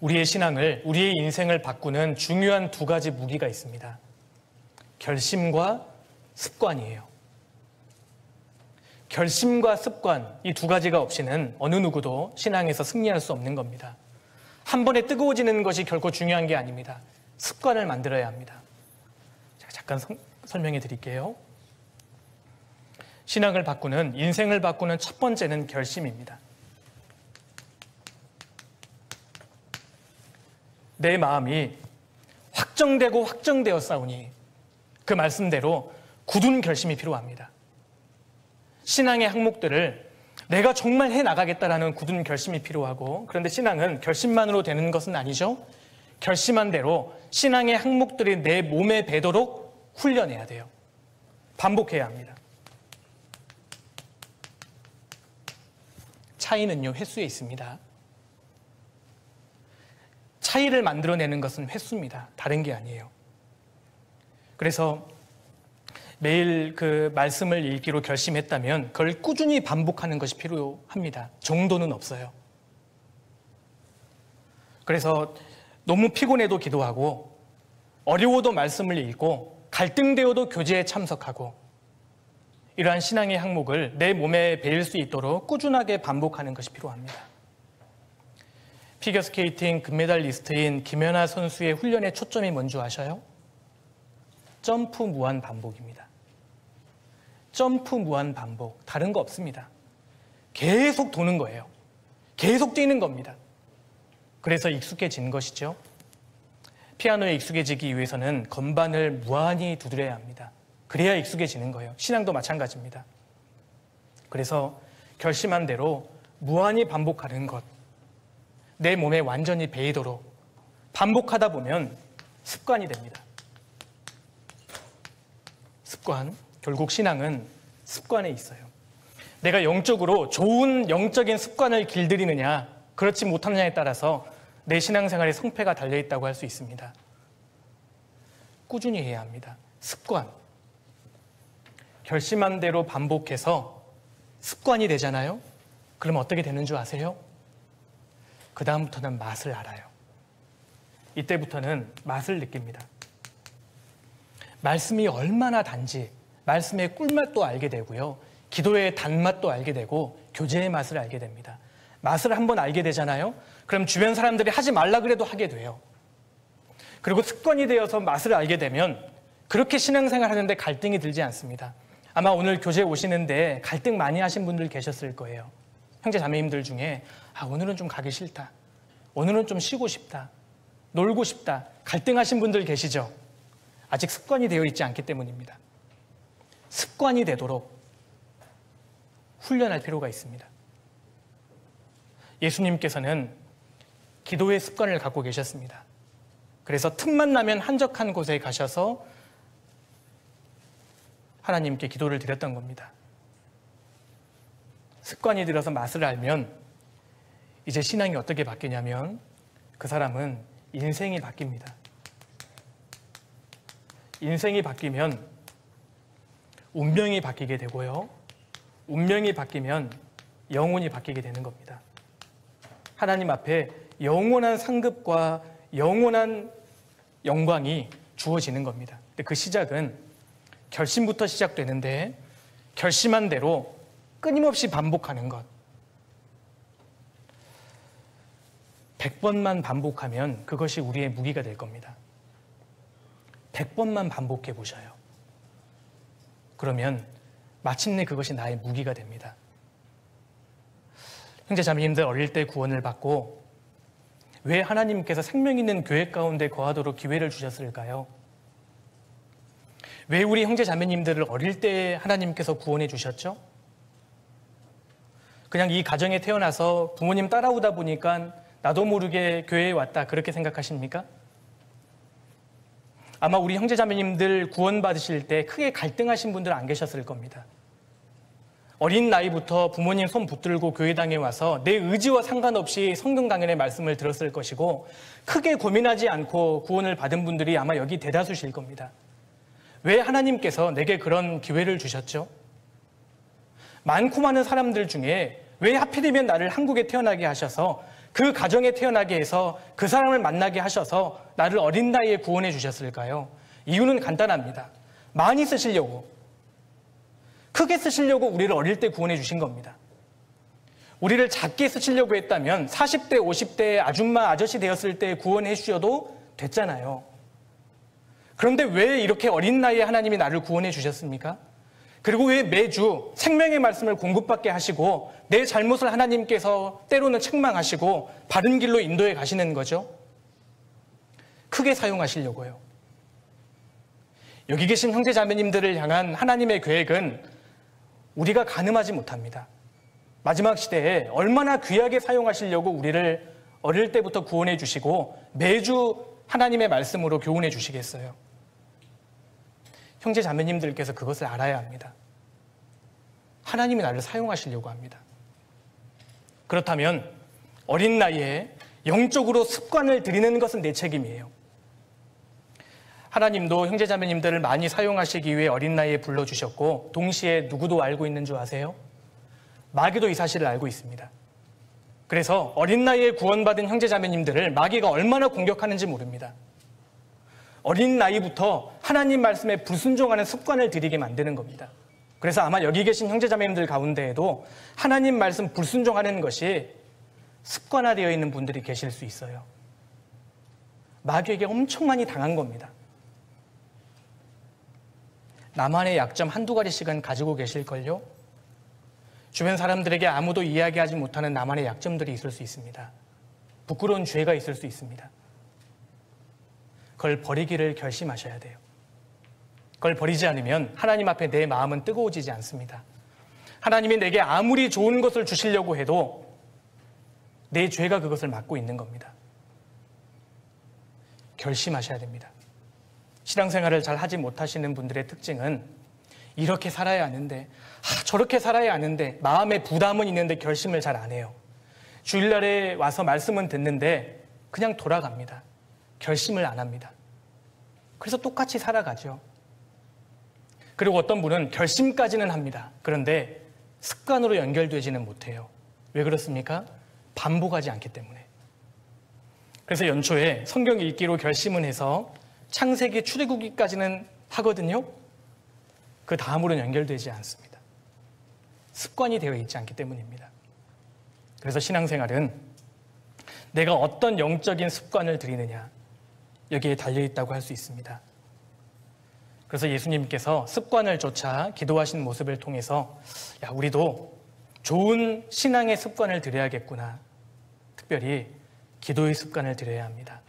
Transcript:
우리의 신앙을, 우리의 인생을 바꾸는 중요한 두 가지 무기가 있습니다. 결심과 습관이에요. 결심과 습관, 이 두 가지가 없이는 어느 누구도 신앙에서 승리할 수 없는 겁니다. 한 번에 뜨거워지는 것이 결코 중요한 게 아닙니다. 습관을 만들어야 합니다. 제가 잠깐 설명해 드릴게요. 신앙을 바꾸는, 인생을 바꾸는 첫 번째는 결심입니다. 내 마음이 확정되고 확정되었사오니 그 말씀대로 굳은 결심이 필요합니다. 신앙의 항목들을 내가 정말 해나가겠다라는 굳은 결심이 필요하고, 그런데 신앙은 결심만으로 되는 것은 아니죠. 결심한 대로 신앙의 항목들이 내 몸에 배도록 훈련해야 돼요. 반복해야 합니다. 차이는요, 횟수에 있습니다. 차이를 만들어내는 것은 횟수입니다. 다른 게 아니에요. 그래서 매일 그 말씀을 읽기로 결심했다면 그걸 꾸준히 반복하는 것이 필요합니다. 정도는 없어요. 그래서 너무 피곤해도 기도하고, 어려워도 말씀을 읽고, 갈등되어도 교제에 참석하고, 이러한 신앙의 항목을 내 몸에 배일 수 있도록 꾸준하게 반복하는 것이 필요합니다. 피겨스케이팅 금메달리스트인 김연아 선수의 훈련의 초점이 뭔지 아셔요? 점프 무한 반복입니다. 점프 무한 반복, 다른 거 없습니다. 계속 도는 거예요. 계속 뛰는 겁니다. 그래서 익숙해진 것이죠. 피아노에 익숙해지기 위해서는 건반을 무한히 두드려야 합니다. 그래야 익숙해지는 거예요. 신앙도 마찬가지입니다. 그래서 결심한 대로 무한히 반복하는 것, 내 몸에 완전히 배이도록 반복하다 보면 습관이 됩니다. 습관, 결국 신앙은 습관에 있어요. 내가 영적으로 좋은 영적인 습관을 길들이느냐, 그렇지 못하느냐에 따라서 내 신앙생활의 성패가 달려있다고 할 수 있습니다. 꾸준히 해야 합니다. 습관. 결심한 대로 반복해서 습관이 되잖아요. 그러면 어떻게 되는 줄 아세요? 그 다음부터는 맛을 알아요. 이때부터는 맛을 느낍니다. 말씀이 얼마나 단지, 말씀의 꿀맛도 알게 되고요, 기도의 단맛도 알게 되고, 교제의 맛을 알게 됩니다. 맛을 한번 알게 되잖아요. 그럼 주변 사람들이 하지 말라 그래도 하게 돼요. 그리고 습관이 되어서 맛을 알게 되면 그렇게 신앙생활 하는데 갈등이 들지 않습니다. 아마 오늘 교제 오시는데 갈등 많이 하신 분들 계셨을 거예요. 형제 자매님들 중에 오늘은 좀 가기 싫다, 오늘은 좀 쉬고 싶다, 놀고 싶다, 갈등하신 분들 계시죠? 아직 습관이 되어 있지 않기 때문입니다. 습관이 되도록 훈련할 필요가 있습니다. 예수님께서는 기도의 습관을 갖고 계셨습니다. 그래서 틈만 나면 한적한 곳에 가셔서 하나님께 기도를 드렸던 겁니다. 습관이 들어서 맛을 알면 이제 신앙이 어떻게 바뀌냐면 그 사람은 인생이 바뀝니다. 인생이 바뀌면 운명이 바뀌게 되고요, 운명이 바뀌면 영혼이 바뀌게 되는 겁니다. 하나님 앞에 영원한 상급과 영원한 영광이 주어지는 겁니다. 근데 그 시작은 결심부터 시작되는데, 결심한 대로 끊임없이 반복하는 것. 100번만 반복하면 그것이 우리의 무기가 될 겁니다. 100번만 반복해 보셔요. 그러면 마침내 그것이 나의 무기가 됩니다. 형제 자매님들, 어릴 때 구원을 받고 왜 하나님께서 생명 있는 교회 가운데 거하도록 기회를 주셨을까요? 왜 우리 형제 자매님들을 어릴 때 하나님께서 구원해 주셨죠? 그냥 이 가정에 태어나서 부모님 따라오다 보니까 나도 모르게 교회에 왔다, 그렇게 생각하십니까? 아마 우리 형제 자매님들 구원 받으실 때 크게 갈등하신 분들 안 계셨을 겁니다. 어린 나이부터 부모님 손 붙들고 교회당에 와서 내 의지와 상관없이 성경 강연의 말씀을 들었을 것이고, 크게 고민하지 않고 구원을 받은 분들이 아마 여기 대다수실 겁니다. 왜 하나님께서 내게 그런 기회를 주셨죠? 많고 많은 사람들 중에 왜 하필이면 나를 한국에 태어나게 하셔서 그 가정에 태어나게 해서 그 사람을 만나게 하셔서 나를 어린 나이에 구원해 주셨을까요? 이유는 간단합니다. 많이 쓰시려고, 크게 쓰시려고 우리를 어릴 때 구원해 주신 겁니다. 우리를 작게 쓰시려고 했다면 40대, 50대의 아줌마, 아저씨 되었을 때 구원해 주셔도 됐잖아요. 그런데 왜 이렇게 어린 나이에 하나님이 나를 구원해 주셨습니까? 그리고 왜 매주 생명의 말씀을 공급받게 하시고 내 잘못을 하나님께서 때로는 책망하시고 바른 길로 인도해 가시는 거죠? 크게 사용하시려고요. 여기 계신 형제 자매님들을 향한 하나님의 계획은 우리가 가늠하지 못합니다. 마지막 시대에 얼마나 귀하게 사용하시려고 우리를 어릴 때부터 구원해 주시고 매주 하나님의 말씀으로 교훈해 주시겠어요? 형제 자매님들께서 그것을 알아야 합니다. 하나님이 나를 사용하시려고 합니다. 그렇다면 어린 나이에 영적으로 습관을 들이는 것은 내 책임이에요. 하나님도 형제 자매님들을 많이 사용하시기 위해 어린 나이에 불러주셨고 동시에 누구도 알고 있는 줄 아세요? 마귀도 이 사실을 알고 있습니다. 그래서 어린 나이에 구원받은 형제 자매님들을 마귀가 얼마나 공격하는지 모릅니다. 어린 나이부터 하나님 말씀에 불순종하는 습관을 들이게 만드는 겁니다. 그래서 아마 여기 계신 형제 자매님들 가운데에도 하나님 말씀 불순종하는 것이 습관화되어 있는 분들이 계실 수 있어요. 마귀에게 엄청 많이 당한 겁니다. 나만의 약점 한두 가지씩은 가지고 계실걸요? 주변 사람들에게 아무도 이야기하지 못하는 나만의 약점들이 있을 수 있습니다. 부끄러운 죄가 있을 수 있습니다. 그걸 버리기를 결심하셔야 돼요. 그걸 버리지 않으면 하나님 앞에 내 마음은 뜨거워지지 않습니다. 하나님이 내게 아무리 좋은 것을 주시려고 해도 내 죄가 그것을 막고 있는 겁니다. 결심하셔야 됩니다. 신앙생활을 잘 하지 못하시는 분들의 특징은 이렇게 살아야 하는데, 저렇게 살아야 하는데 마음에 부담은 있는데 결심을 잘 안 해요. 주일날에 와서 말씀은 듣는데 그냥 돌아갑니다. 결심을 안 합니다. 그래서 똑같이 살아가죠. 그리고 어떤 분은 결심까지는 합니다. 그런데 습관으로 연결되지는 못해요. 왜 그렇습니까? 반복하지 않기 때문에. 그래서 연초에 성경 읽기로 결심은 해서 창세기 출애굽기까지는 하거든요. 그 다음으로는 연결되지 않습니다. 습관이 되어 있지 않기 때문입니다. 그래서 신앙생활은 내가 어떤 영적인 습관을 들이느냐, 여기에 달려있다고 할 수 있습니다. 그래서 예수님께서 습관을 좇아 기도하신 모습을 통해서 우리도 좋은 신앙의 습관을 들여야겠구나, 특별히 기도의 습관을 들여야 합니다.